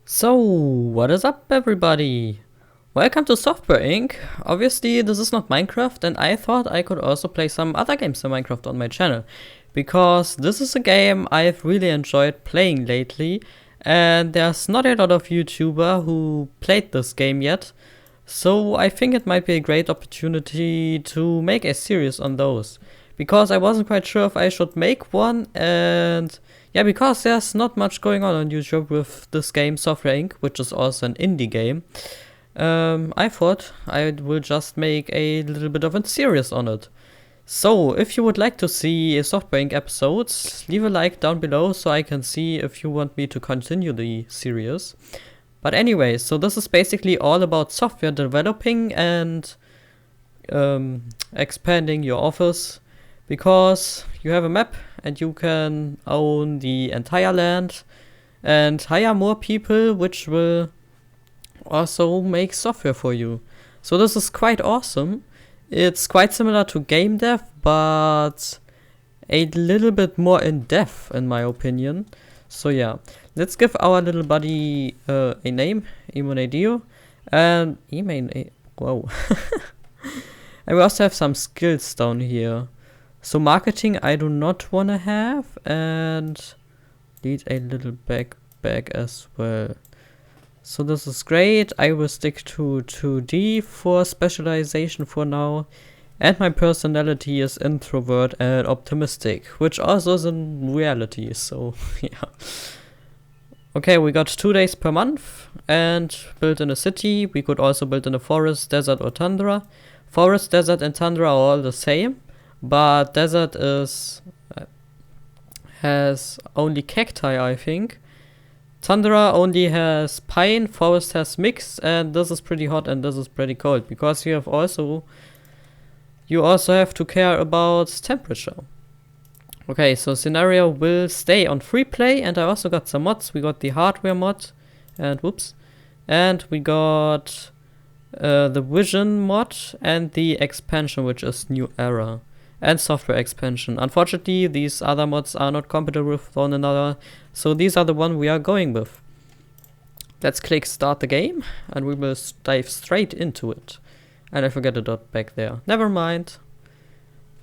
So, what is up, everybody? Welcome to Software Inc. Obviously, this is not Minecraft, and I thought I could also play some other games than Minecraft on my channel, because this is a game I've really enjoyed playing lately, and there's not a lot of YouTuber who played this game yet, so I think it might be a great opportunity to make a series on those, because I wasn't quite sure if I should make one, and yeah, because there's not much going on YouTube with this game, Software Inc., which is also an indie game. I thought I will just make a little bit of a series on it. So, if you would like to see Software Inc. episodes, leave a like down below so I can see if you want me to continue the series. But anyway, so this is basically all about software developing and expanding your office, because you have a map and you can own the entire land and hire more people, which will also make software for you. So this is quite awesome. It's quite similar to game dev, but a little bit more in depth, in my opinion. So yeah, let's give our little buddy a name, Emonadeo, and whoa. And we also have some skills down here. So marketing I do not want to have, and need a little backpack as well. So this is great. I will stick to 2D for specialization for now. And my personality is introvert and optimistic, which also is in reality, so yeah. Okay, we got 2 days per month and build in a city. We could also build in a forest, desert or tundra. Forest, desert and tundra are all the same, but desert has only cacti, I think. Tundra only has pine, forest has mix, and this is pretty hot and this is pretty cold, because you also have to care about temperature. Okay, so scenario will stay on free play, and I also got some mods. We got the hardware mod, and we got the vision mod and the expansion, which is new era, and software expansion. Unfortunately, these other mods are not compatible with one another, so these are the one we are going with. Let's click start the game, and we will dive straight into it. And I forget a dot back there. Never mind.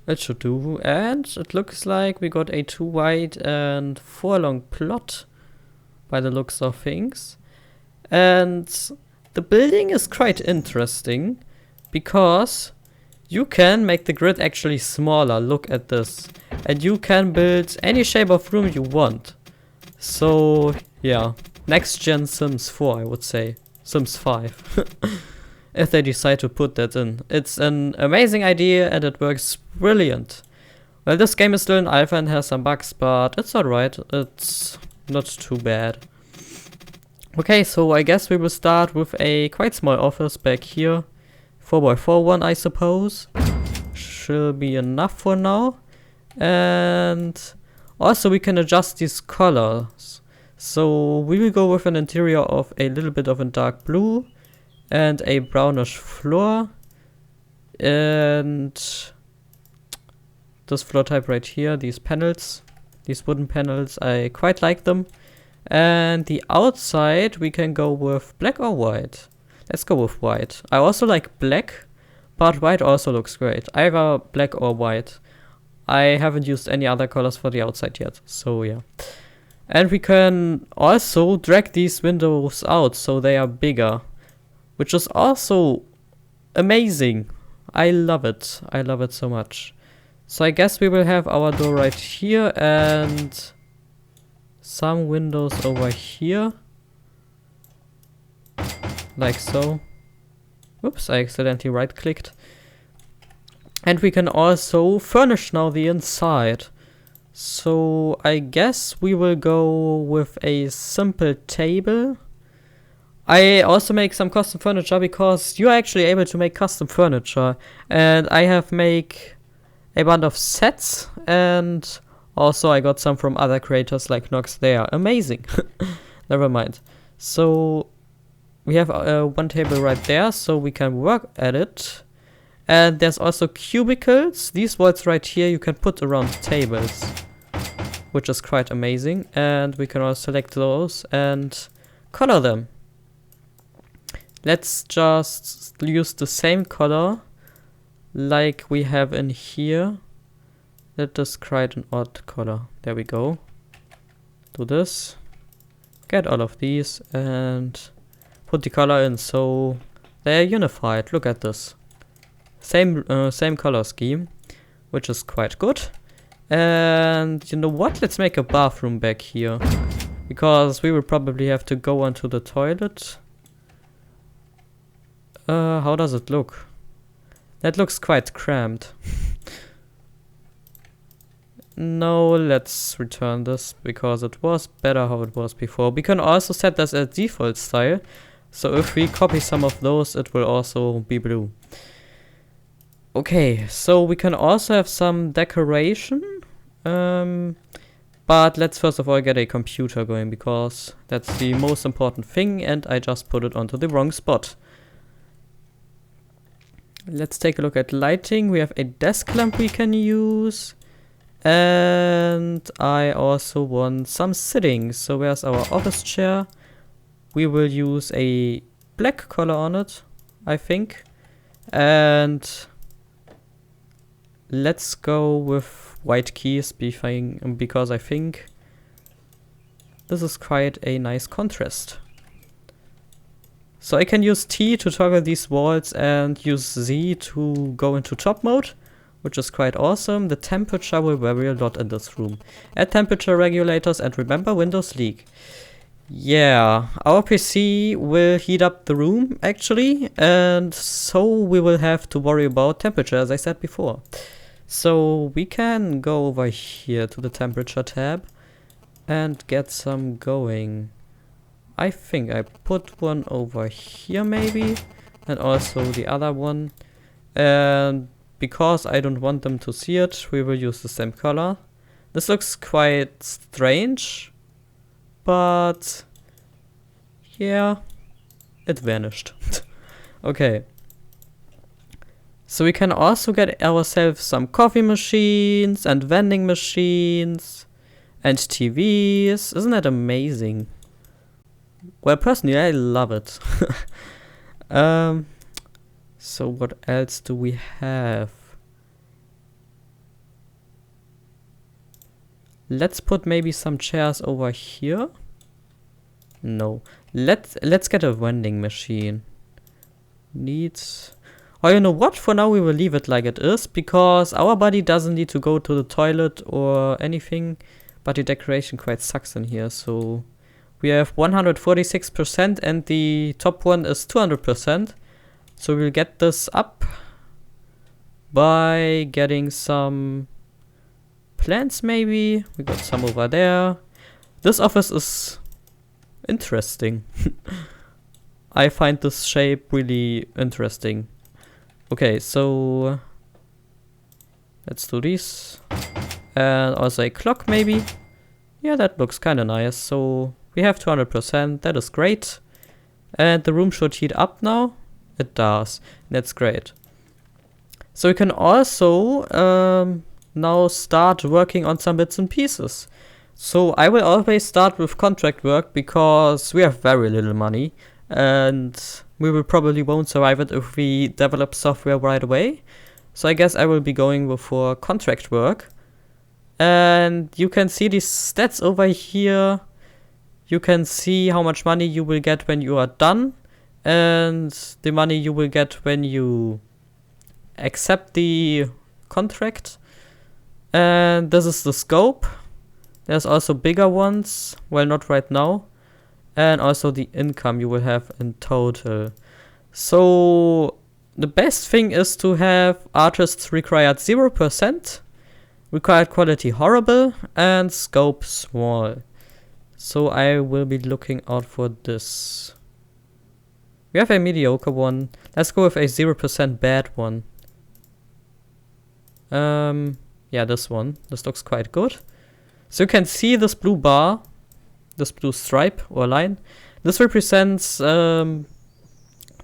It should do, and it looks like we got a 2 wide and 4 long plot, by the looks of things. And the building is quite interesting, because you can make the grid actually smaller. Look at this. And you can build any shape of room you want. So, yeah. Next gen Sims 4, I would say. Sims 5. If they decide to put that in. It's an amazing idea and it works brilliant. Well, this game is still in alpha and has some bugs, but it's alright. It's not too bad. Okay, so I guess we will start with a quite small office back here. 4x4 one, I suppose. Should be enough for now. And also we can adjust these colors. So we will go with an interior of a little bit of a dark blue and a brownish floor. And this floor type right here, these panels, these wooden panels, I quite like them. And the outside we can go with black or white. Let's go with white. I also like black, but white also looks great. Either black or white. I haven't used any other colors for the outside yet, so yeah. And we can also drag these windows out so they are bigger, which is also amazing. I love it. I love it so much. So I guess we will have our door right here and some windows over here. Like so. Oops, I accidentally right clicked. And we can also furnish now the inside. So I guess we will go with a simple table. I also make some custom furniture, because you are actually able to make custom furniture. And I have make a bunch of sets, and also I got some from other creators like Nox. They are amazing. Never mind. So we have one table right there, so we can work at it. And there's also cubicles. These walls right here you can put around tables, which is quite amazing. And we can also select those and color them. Let's just use the same color like we have in here. Let us create an odd color. There we go. Do this. Get all of these and put the color in so they're unified. Look at this. Same color scheme, which is quite good. And you know what? Let's make a bathroom back here, because we will probably have to go onto the toilet. How does it look? That looks quite cramped. No, let's return this, because it was better how it was before. We can also set this as default style, so if we copy some of those, it will also be blue. Okay, so we can also have some decoration, but let's first of all get a computer going, because that's the most important thing, and I just put it onto the wrong spot. Let's take a look at lighting. We have a desk lamp we can use. And I also want some sitting. So where's our office chair? We will use a black color on it, I think. And let's go with white keys because I think this is quite a nice contrast. So I can use T to toggle these walls and use Z to go into top mode, which is quite awesome. The temperature will vary a lot in this room. Add temperature regulators and remember Windows leak. Yeah, our PC will heat up the room actually, and so we will have to worry about temperature as I said before. So we can go over here to the temperature tab and get some going. I think I put one over here maybe, and also the other one. And because I don't want them to see it, we will use the same color. This looks quite strange, but yeah, it vanished. Okay. So we can also get ourselves some coffee machines and vending machines and TVs. Isn't that amazing? Well, personally, I love it. So what else do we have? Let's put maybe some chairs over here. No. Let's get a vending machine. Needs... Oh, you know what? For now we will leave it like it is, because our buddy doesn't need to go to the toilet or anything, but the decoration quite sucks in here, so... We have 146% and the top one is 200%. So we'll get this up by getting some plants maybe. We got some over there. This office is interesting. I find this shape really interesting. Okay, so let's do this. And also a clock maybe. Yeah, that looks kind of nice. So we have 200%, that is great. And the room should heat up now. It does, that's great. So we can also now start working on some bits and pieces. So I will always start with contract work because we have very little money. And we will probably won't survive it if we develop software right away. So I guess I will be going for contract work. And you can see these stats over here. You can see how much money you will get when you are done, and the money you will get when you accept the contract. And this is the scope. There's also bigger ones, well, not right now. And also the income you will have in total. So the best thing is to have artists required 0%, required quality horrible, and scope small. So I will be looking out for this. We have a mediocre one. Let's go with a 0% bad one. Yeah, this one. This looks quite good. So you can see this blue bar, this blue stripe or line. This represents the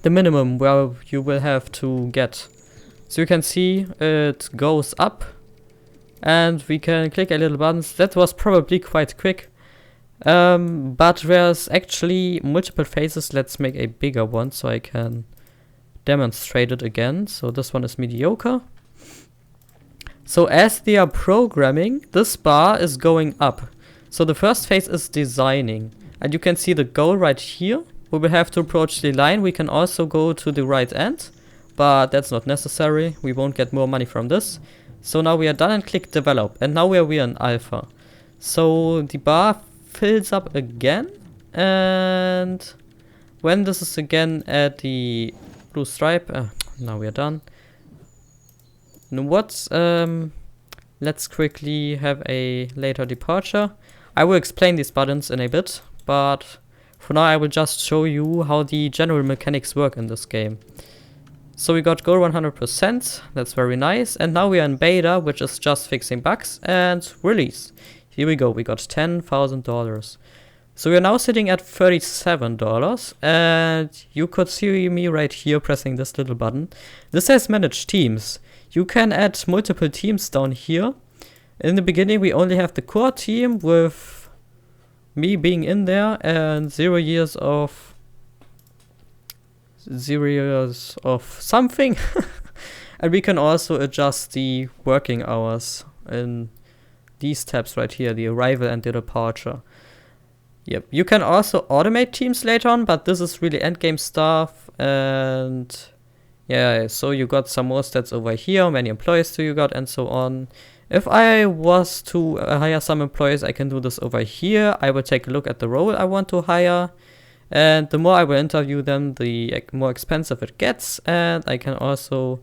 minimum where you will have to get. So you can see it goes up, and we can click a little buttons. That was probably quite quick. But there's actually multiple phases. Let's make a bigger one so I can demonstrate it again. So this one is mediocre. So as they are programming, this bar is going up. So the first phase is designing. And you can see the goal right here. We will have to approach the line. We can also go to the right end, but that's not necessary. We won't get more money from this. So now we are done and click develop. And now we are in alpha. So the bar fills up again. And when this is again at the blue stripe, now we are done. Let's quickly have a later departure. I will explain these buttons in a bit, but for now I will just show you how the general mechanics work in this game. So we got goal 100%, that's very nice, and now we are in beta, which is just fixing bugs, and release. Here we go, we got $10,000. So we are now sitting at $37, and you could see me right here pressing this little button. This says manage teams. You can add multiple teams down here. In the beginning we only have the core team with me being in there and 0 years of something. And we can also adjust the working hours in these tabs right here, the arrival and the departure. Yep, you can also automate teams later on, but this is really endgame stuff. And yeah, so you got some more stats over here, how many employees do you got, and so on. If I was to hire some employees, I can do this over here. I will take a look at the role I want to hire. And the more I will interview them, the more expensive it gets. And I can also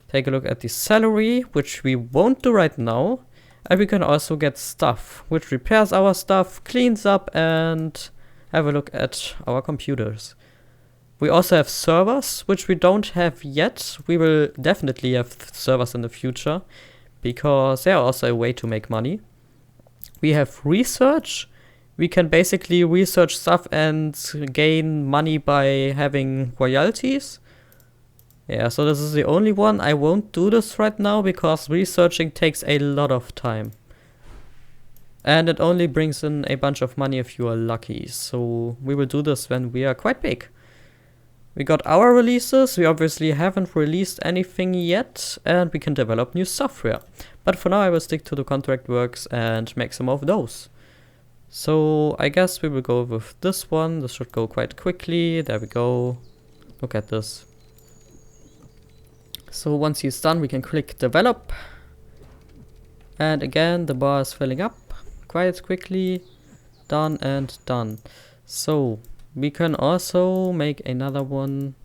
take a look at the salary, which we won't do right now. And we can also get stuff, which repairs our stuff, cleans up, and have a look at our computers. We also have servers, which we don't have yet. We will definitely have servers in the future, because they are also a way to make money. We have research. We can basically research stuff and gain money by having royalties. Yeah, so this is the only one. I won't do this right now because researching takes a lot of time. And it only brings in a bunch of money if you are lucky. So we will do this when we are quite big. We got our releases. We obviously haven't released anything yet, and we can develop new software. But for now I will stick to the contract works and make some of those. So I guess we will go with this one. This should go quite quickly. There we go. Look at this. So once he's done, we can click develop. And again, the bar is filling up quite quickly. Done and done. So we can also make another one.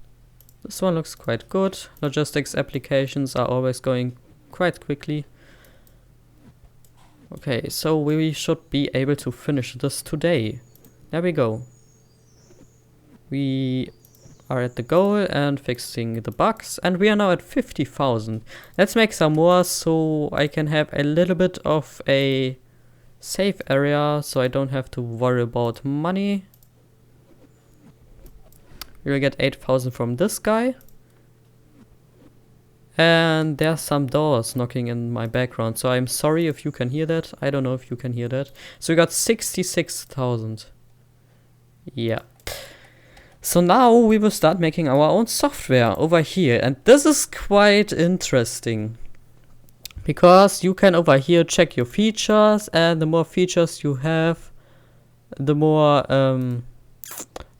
This one looks quite good. Logistics applications are always going quite quickly. Okay, so we should be able to finish this today. There we go. We are at the goal and fixing the bugs, and we are now at 50,000. Let's make some more so I can have a little bit of a safe area so I don't have to worry about money. We will get 8,000 from this guy. And there's some doors knocking in my background, so I'm sorry if you can hear that. I don't know if you can hear that. So we got 66,000. Yeah. So now we will start making our own software over here. And this is quite interesting, because you can over here check your features, and the more features you have, the more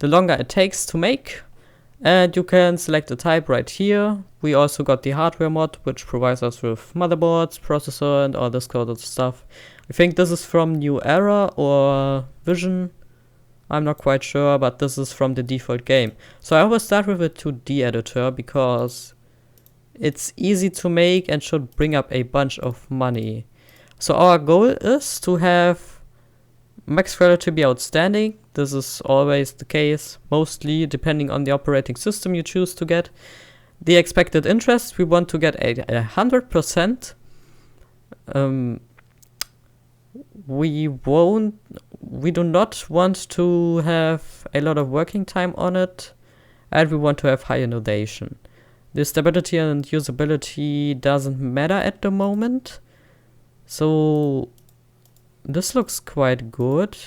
the longer it takes to make. And you can select the type right here. We also got the hardware mod, which provides us with motherboards, processor, and all this kind of stuff. I think this is from New Era or Vision. I'm not quite sure, but this is from the default game. So I will start with a 2D editor because it's easy to make and should bring up a bunch of money. So our goal is to have max value to be outstanding. This is always the case, mostly depending on the operating system you choose to get. The expected interest, we want to get 100%. We do not want to have a lot of working time on it, and we want to have high innovation. The stability and usability doesn't matter at the moment. So this looks quite good.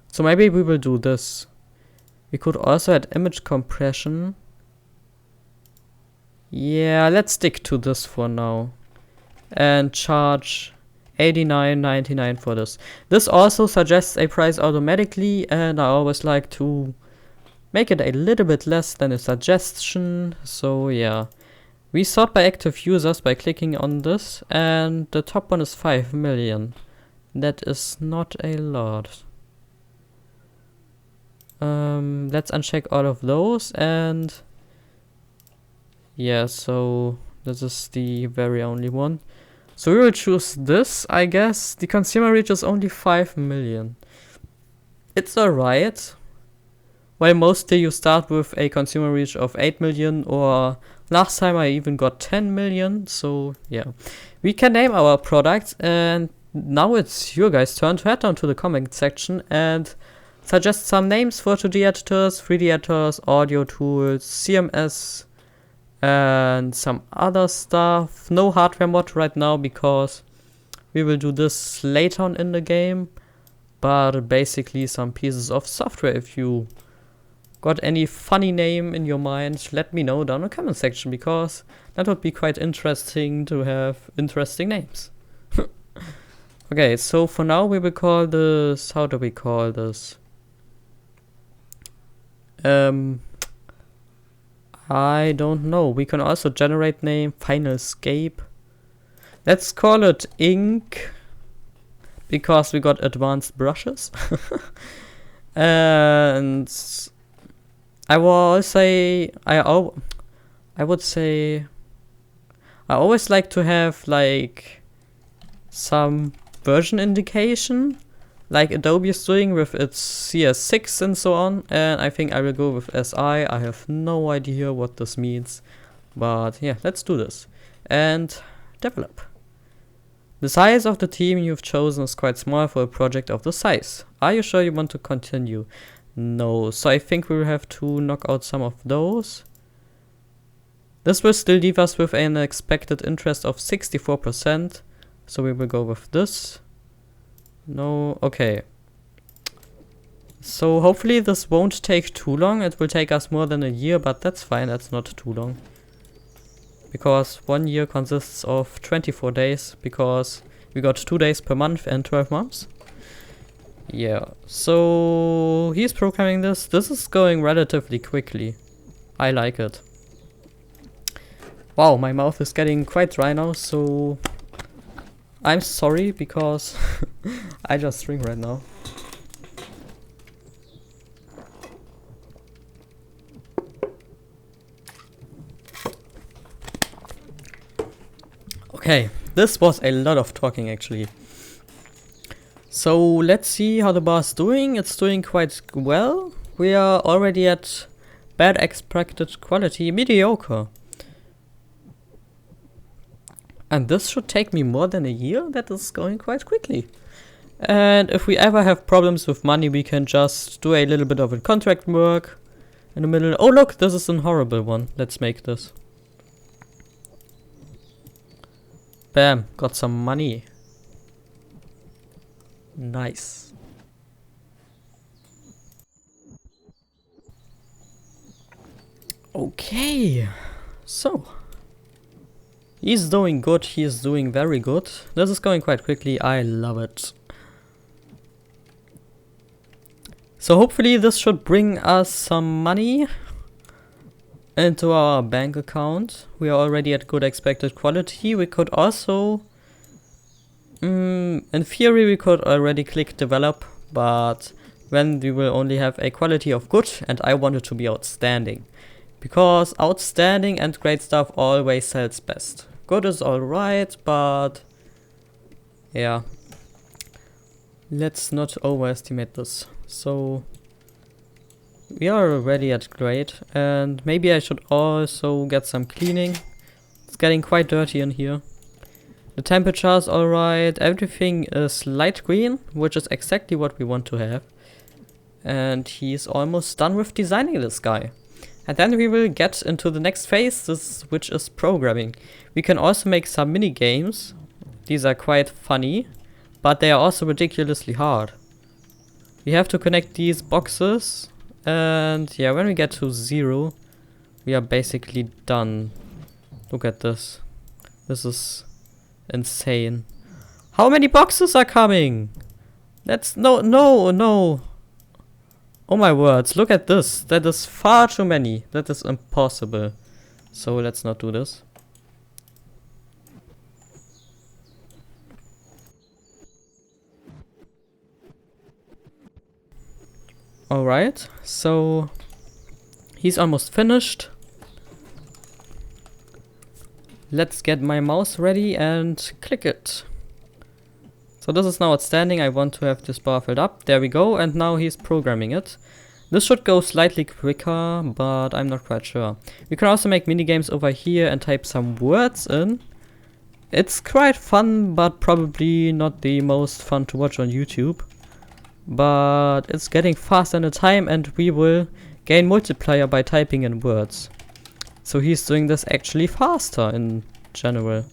So maybe we will do this. We could also add image compression. Yeah, let's stick to this for now. And charge 89.99 for this. This also suggests a price automatically, and I always like to make it a little bit less than a suggestion. So yeah. We sort by active users by clicking on this, and the top one is 5 million. That is not a lot. Let's uncheck all of those, and yeah, so this is the very only one. So we will choose this, I guess. The consumer reach is only 5 million. It's alright. Well, mostly you start with a consumer reach of 8 million, or last time I even got 10 million, so yeah. We can name our product, and now it's your guys' turn to head down to the comment section and suggest some names for 2D editors, 3D editors, audio tools, CMS, and some other stuff. No hardware mod right now because we will do this later on in the game, but basically some pieces of software. If you got any funny name in your mind, let me know down in the comment section, because that would be quite interesting to have interesting names. Okay, so for now we will call this, how do we call this? I don't know. We can also generate name, Final Escape. Let's call it Ink, because we got advanced brushes. And I will say, I would say, I always like to have like some version indication, like Adobe is doing with its CS6 and so on, and I think I will go with SI. I have no idea what this means, but yeah, let's do this. And develop. The size of the team you've chosen is quite small for a project of this size. Are you sure you want to continue? No, so I think we will have to knock out some of those. This will still leave us with an expected interest of 64%, so we will go with this. No, okay. So hopefully this won't take too long. It will take us more than a year, but that's fine, that's not too long. Because 1 year consists of 24 days, because we got 2 days per month and 12 months. Yeah, so he's programming this. This is going relatively quickly. I like it. Wow, my mouth is getting quite dry now, so I'm sorry, because I just drink right now. Okay, this was a lot of talking actually. So let's see how the bar is doing. It's doing quite well. We are already at bad expected quality, mediocre. And this should take me more than a year. That is going quite quickly. And if we ever have problems with money, we can just do a little bit of a contract work in the middle. Oh look, this is a horrible one. Let's make this. Bam, got some money. Nice. Okay, so he's doing good, he is doing very good. This is going quite quickly, I love it. So hopefully this should bring us some money into our bank account. We are already at good expected quality. We could also, in theory we could already click develop, but then we will only have a quality of good, and I want it to be outstanding. Because outstanding and great stuff always sells best. Good is alright, but yeah, let's not overestimate this. So we are already at great, and maybe I should also get some cleaning. It's getting quite dirty in here. The temperature is alright, everything is light green, which is exactly what we want to have. And he's almost done with designing this guy. And then we will get into the next phase, which is programming. We can also make some mini games. These are quite funny, but they are also ridiculously hard. We have to connect these boxes, and yeah, when we get to 0, we are basically done. Look at this. This is insane. How many boxes are coming? That's no. Oh my words, look at this. That is far too many. That is impossible. So let's not do this. Alright, so he's almost finished. Let's get my mouse ready and click it. So this is now outstanding. I want to have this bar filled up. There we go, and now he's programming it. This should go slightly quicker, but I'm not quite sure. We can also make minigames over here and type some words in. It's quite fun, but probably not the most fun to watch on YouTube. But it's getting faster in the time, and we will gain multiplier by typing in words. So he's doing this actually faster in general.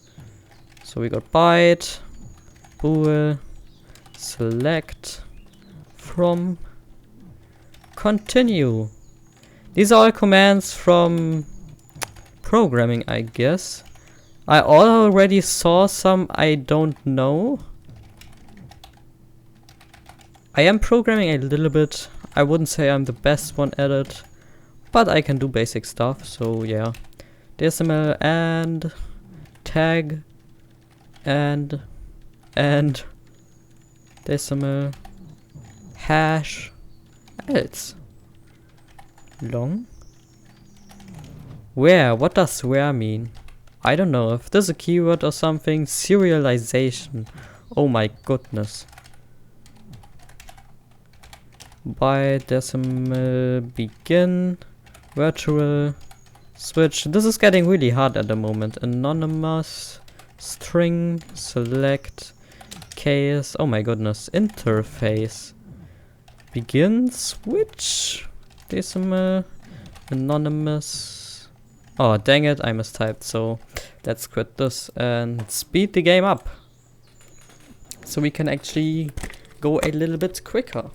So we got byte, bool, select, from, continue. These are all commands from programming, I guess. I already saw some I don't know. I am programming a little bit. I wouldn't say I'm the best one at it, but I can do basic stuff, so yeah. Decimal and tag and decimal hash else long. Where? What does where mean? I don't know. If there's a keyword or something. Serialization. Oh my goodness. By decimal begin. Virtual switch. This is getting really hard at the moment. Anonymous. String. Select. Case. Oh my goodness. Interface. Begin. Switch. Decimal. Anonymous. Oh, dang it, I mistyped, so let's quit this and speed the game up. So we can actually go a little bit quicker.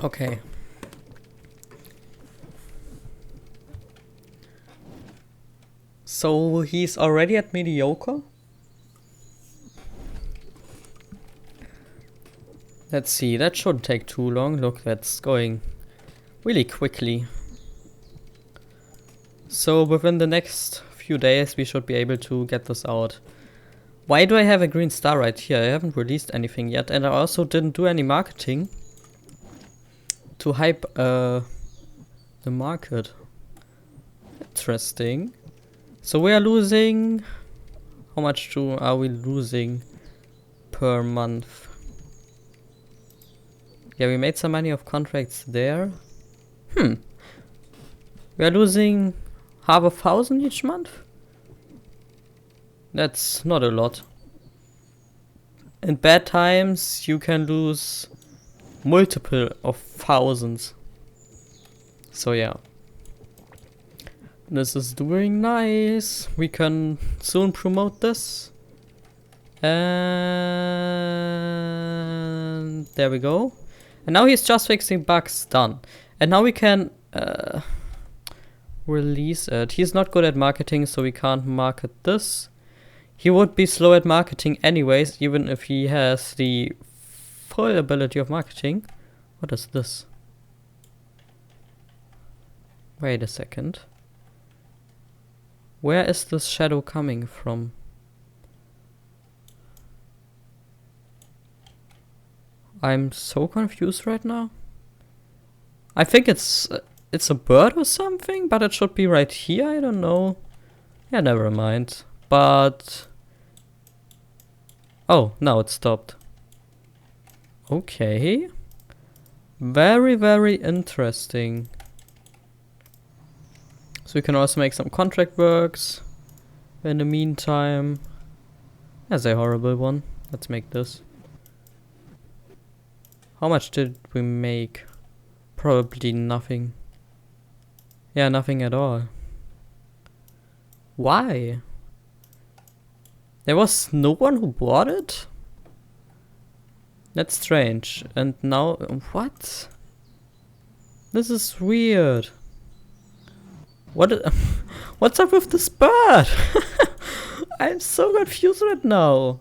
Okay. So he's already at mediocre. Let's see, that shouldn't take too long. Look, that's going really quickly. So within the next few days we should be able to get this out. Why do I have a green star right here? I haven't released anything yet, and I also didn't do any marketing to hype the market. Interesting. So we are losing... How much are we losing per month? Yeah, we made some money off contracts there. We are losing 500,000 each month? That's not a lot. In bad times, you can lose multiple of thousands. So yeah. This is doing nice. We can soon promote this. And there we go. And now he's just fixing bugs, done. And now we can release it. He's not good at marketing, so we can't market this. He would be slow at marketing anyways, even if he has the full ability of marketing. What is this? Wait a second. Where is this shadow coming from? I'm so confused right now. I think it's a bird or something, but it should be right here. I don't know. Yeah, never mind. But oh, now it stopped. Okay. Very, very interesting. So we can also make some contract works in the meantime. That's a horrible one. Let's make this. How much did we make? Probably nothing. Yeah, nothing at all. Why? There was no one who bought it? That's strange. And now, what? This is weird. What's up with this bird? I'm so confused right now.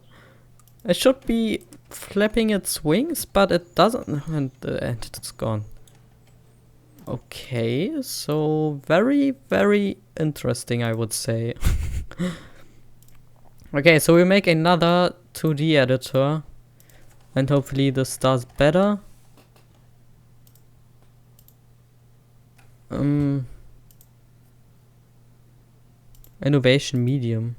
It should be flapping its wings, but it doesn't, and it's gone. Okay, so very, very interesting, I would say. Okay, so we make another 2D editor, and hopefully this does better. Innovation medium.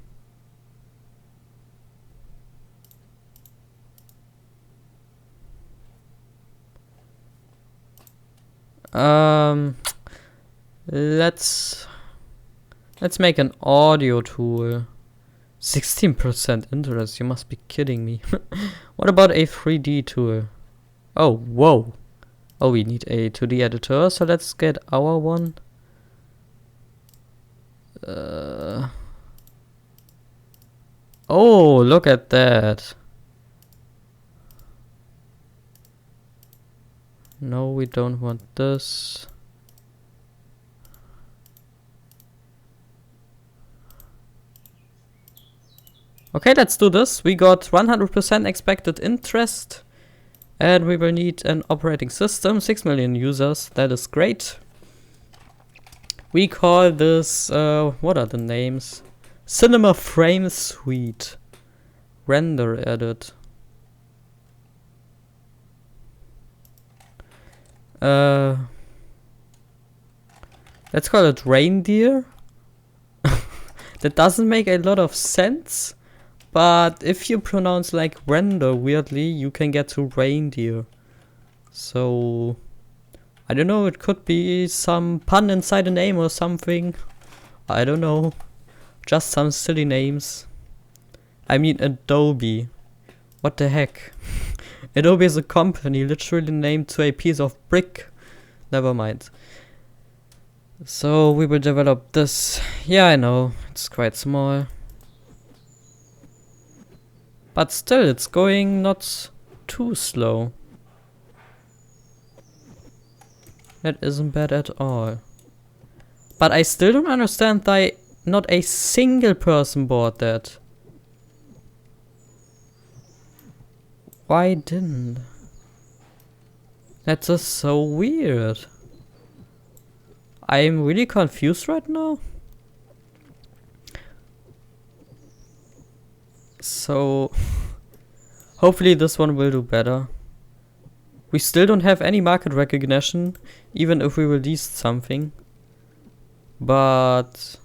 Let's make an audio tool. 16% interest, you must be kidding me. What about a 3D tool? Oh, whoa. Oh, we need a 2D editor, so let's get our one. Oh, look at that. No, we don't want this. Okay, let's do this. We got 100% expected interest. And we will need an operating system. 6 million users. That is great. We call this, what are the names? Cinema Frame Suite. Render Edit. Let's call it Reindeer. That doesn't make a lot of sense. But if you pronounce like render weirdly, you can get to reindeer. So, I don't know, it could be some pun inside a name or something. I don't know. Just some silly names. I mean Adobe. What the heck? Adobe is a company literally named to a piece of brick. Never mind. So we will develop this. Yeah, I know, it's quite small. But still, it's going not too slow. That isn't bad at all. But I still don't understand why not a single person bought that. Why didn't? That's just so weird. I'm really confused right now. So, hopefully this one will do better. We still don't have any market recognition, even if we released something. But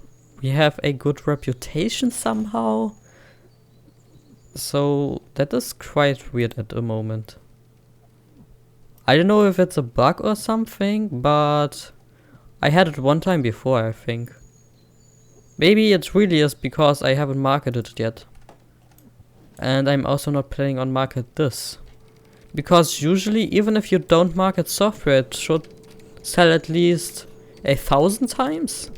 we have a good reputation somehow. So, that is quite weird at the moment. I don't know if it's a bug or something, but I had it one time before, I think. Maybe it really is because I haven't marketed it yet. And I'm also not planning on market this. Because usually, even if you don't market software, it should sell at least 1,000 times.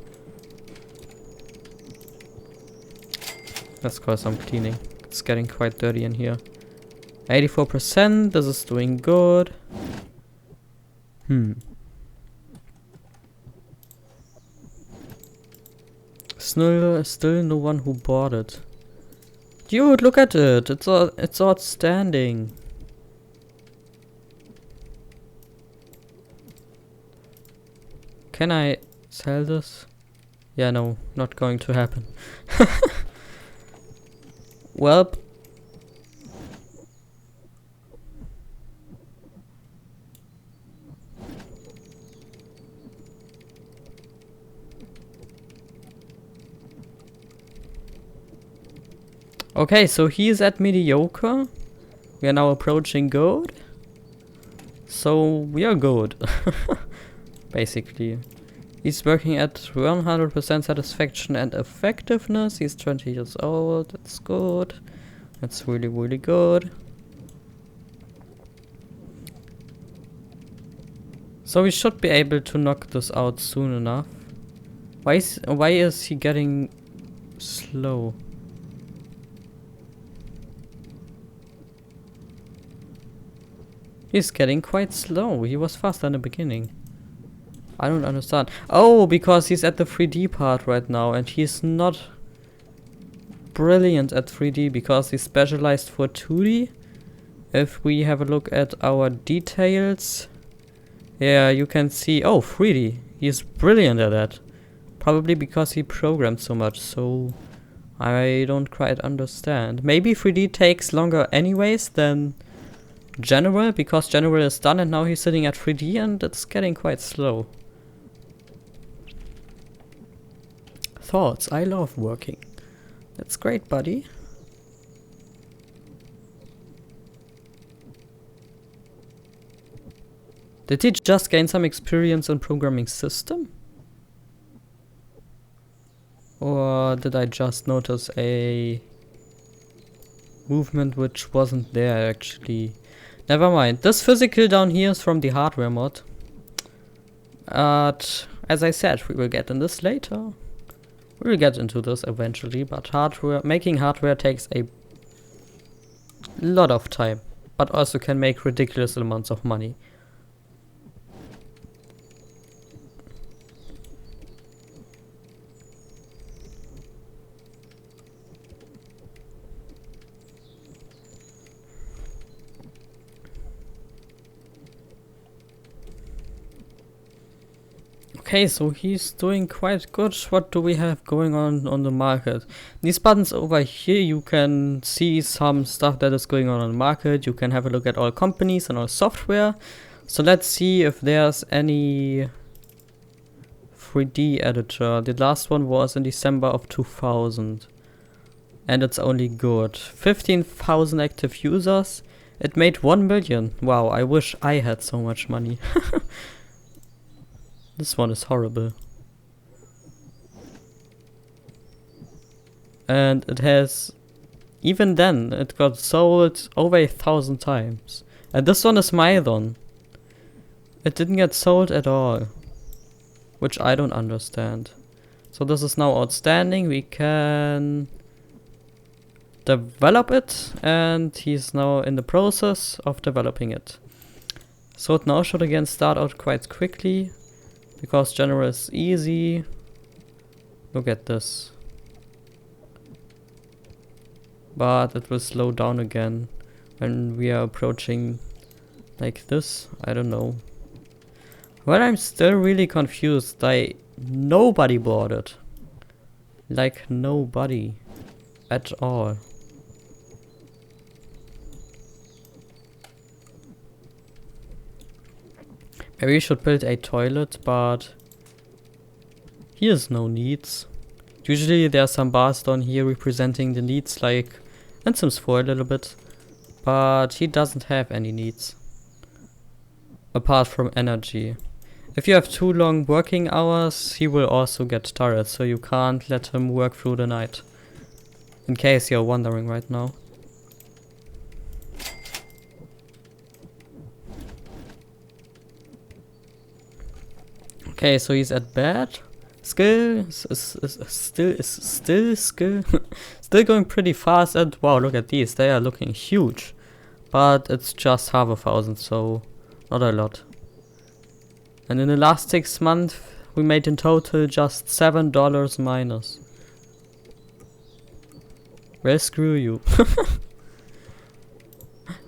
Let's call some cleaning. It's getting quite dirty in here. 84%, this is doing good. Still no one who bought it. Dude, look at it. It's outstanding. Can I sell this? Yeah, no, not going to happen. Well. Okay, so he is at mediocre. We are now approaching good. So we are good. Basically. He's working at 100% satisfaction and effectiveness. He's 20 years old. That's good. That's really, really good. So we should be able to knock this out soon enough. Why is he getting slow? He's getting quite slow. He was fast in the beginning. I don't understand. Oh, because he's at the 3D part right now and he's not brilliant at 3D because he's specialized for 2D. If we have a look at our details, yeah, you can see, oh, 3D. He's brilliant at that. Probably because he programmed so much, so I don't quite understand. Maybe 3D takes longer anyways than General, because General is done and now he's sitting at 3D and it's getting quite slow. Thoughts, I love working. That's great, buddy. Did he just gain some experience in programming system? Or did I just notice a movement which wasn't there actually? Never mind. This physical down here is from the hardware mod. But as I said, we will get in this later. We will get into this eventually, but making hardware takes a lot of time, but also can make ridiculous amounts of money. Okay, so he's doing quite good. What do we have going on the market? These buttons over here, you can see some stuff that is going on the market. You can have a look at all companies and all software. So let's see if there's any 3D editor. The last one was in December of 2000. And it's only good. 15,000 active users. It made 1 million. Wow, I wish I had so much money. This one is horrible. And it has, even then, it got sold over 1,000 times. And this one is Mython. It didn't get sold at all. Which I don't understand. So this is now outstanding. We can develop it. And he's now in the process of developing it. So it now should again start out quite quickly. Because General is easy. Look at this. But it will slow down again when we are approaching like this. I don't know. Well, I'm still really confused. Nobody bought it. Like nobody at all. Maybe we should build a toilet, but here's no needs. Usually there are some bars down here representing the needs, like in Sims 4 a little bit. But he doesn't have any needs. Apart from energy. If you have too long working hours, he will also get tired, so you can't let him work through the night. In case you're wondering right now. Okay, so he's at bad. Skill still skill. Still going pretty fast, and wow, look at these. They are looking huge. But it's just 500,000, so not a lot. And in the last 6 months, we made in total just $7 minus. Well, screw you.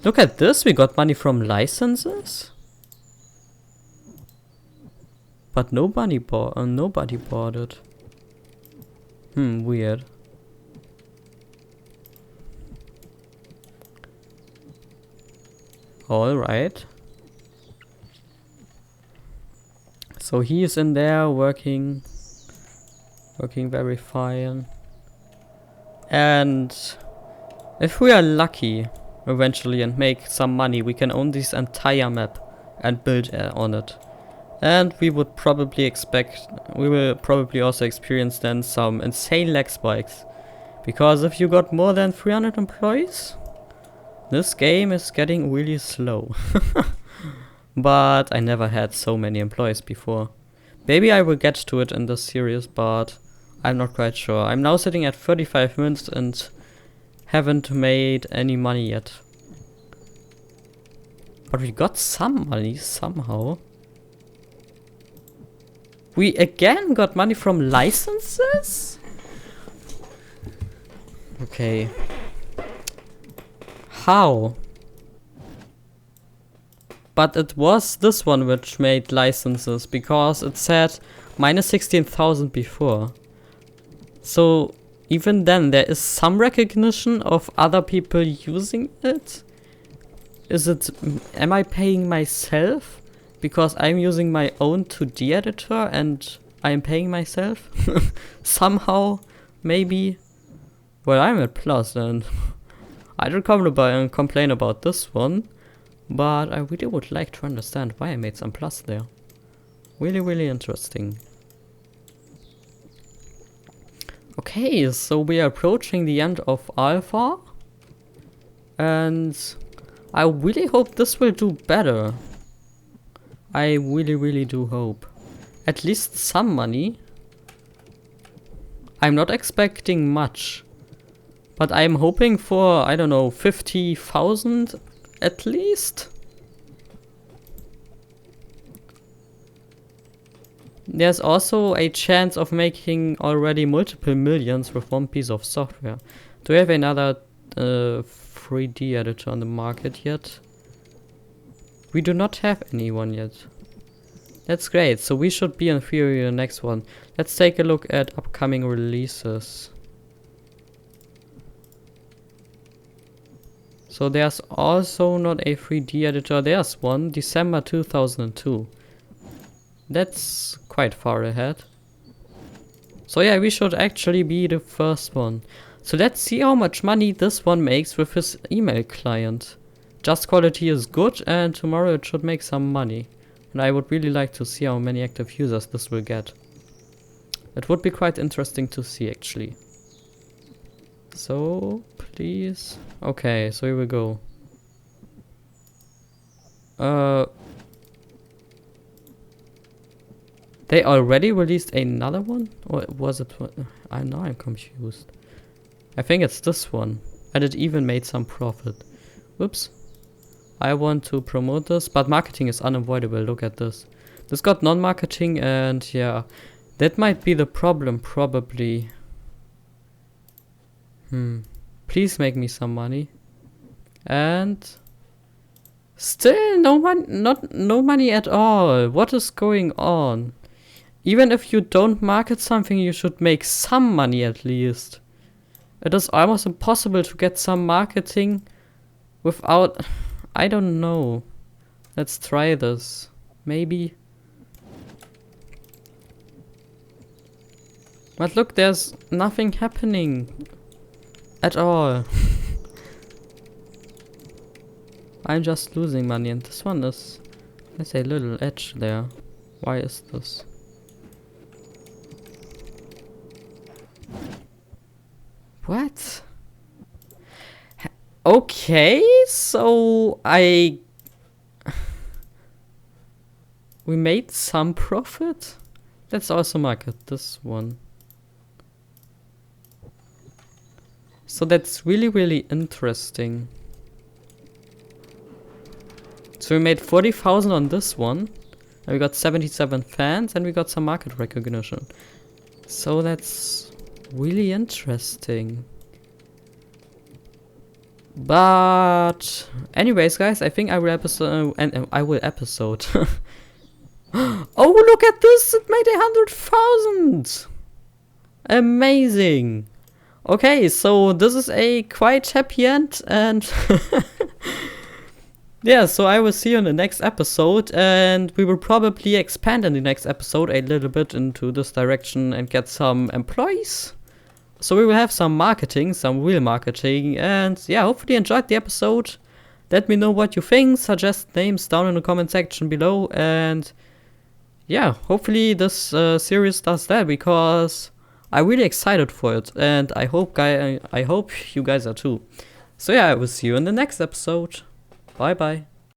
Look at this, we got money from licenses. But nobody bought it. Weird. Alright. So he is in there working very fine. And if we are lucky eventually and make some money, we can own this entire map and build on it. And we will probably also experience then some insane lag spikes. Because if you got more than 300 employees, this game is getting really slow. but I never had so many employees before. Maybe I will get to it in this series, but I'm not quite sure. I'm now sitting at 35 minutes and haven't made any money yet. But we got some money somehow. We again got money from licenses? Okay. How? But it was this one which made licenses, because it said minus 16,000 before. So even then there is some recognition of other people using it? Is it, am I paying myself? Because I'm using my own 2D editor and I'm paying myself? Somehow, maybe. Well, I'm at plus and I don't complain about this one. But I really would like to understand why I made some plus there. Really, really interesting. Okay, so we are approaching the end of Alpha. And I really hope this will do better. I really, really do hope. At least some money. I'm not expecting much. But I'm hoping for, I don't know, 50,000 at least. There's also a chance of making already multiple millions with one piece of software. Do we have another 3D editor on the market yet? We do not have anyone yet. That's great, so we should be in theory the next one. Let's take a look at upcoming releases. So there's also not a 3D editor, there's one, December 2002. That's quite far ahead. So yeah, we should actually be the first one. So let's see how much money this one makes with his email client. Just quality is good and tomorrow it should make some money. And I would really like to see how many active users this will get. It would be quite interesting to see actually. So, please. Okay, so here we go. They already released another one? Or was it one? Now I'm confused. I think it's this one. And it even made some profit. Whoops. I want to promote this, but marketing is unavoidable. Look at this. This got non-marketing and yeah. That might be the problem, probably. Please make me some money. And still no money at all. What is going on? Even if you don't market something, you should make some money at least. It is almost impossible to get some marketing without... I don't know. Let's try this. Maybe. But look, there's nothing happening. At all. I'm just losing money and this one is... There's a little edge there. Why is this? What? Okay, so we made some profit. Let's also market this one. So that's really, really interesting. So we made 40,000 on this one. And we got 77 fans and we got some market recognition. So that's really interesting. But anyways, guys, I think I will episode Oh, look at this! It made 100,000. Amazing. Okay, so this is a quite happy end, and yeah, so I will see you in the next episode, and we will probably expand in the next episode a little bit into this direction and get some employees. So we will have some marketing, some real marketing, and yeah, hopefully you enjoyed the episode. Let me know what you think, suggest names down in the comment section below, and yeah, hopefully this series does that, because I'm really excited for it, and I hope you guys are too. So yeah, I will see you in the next episode. Bye bye.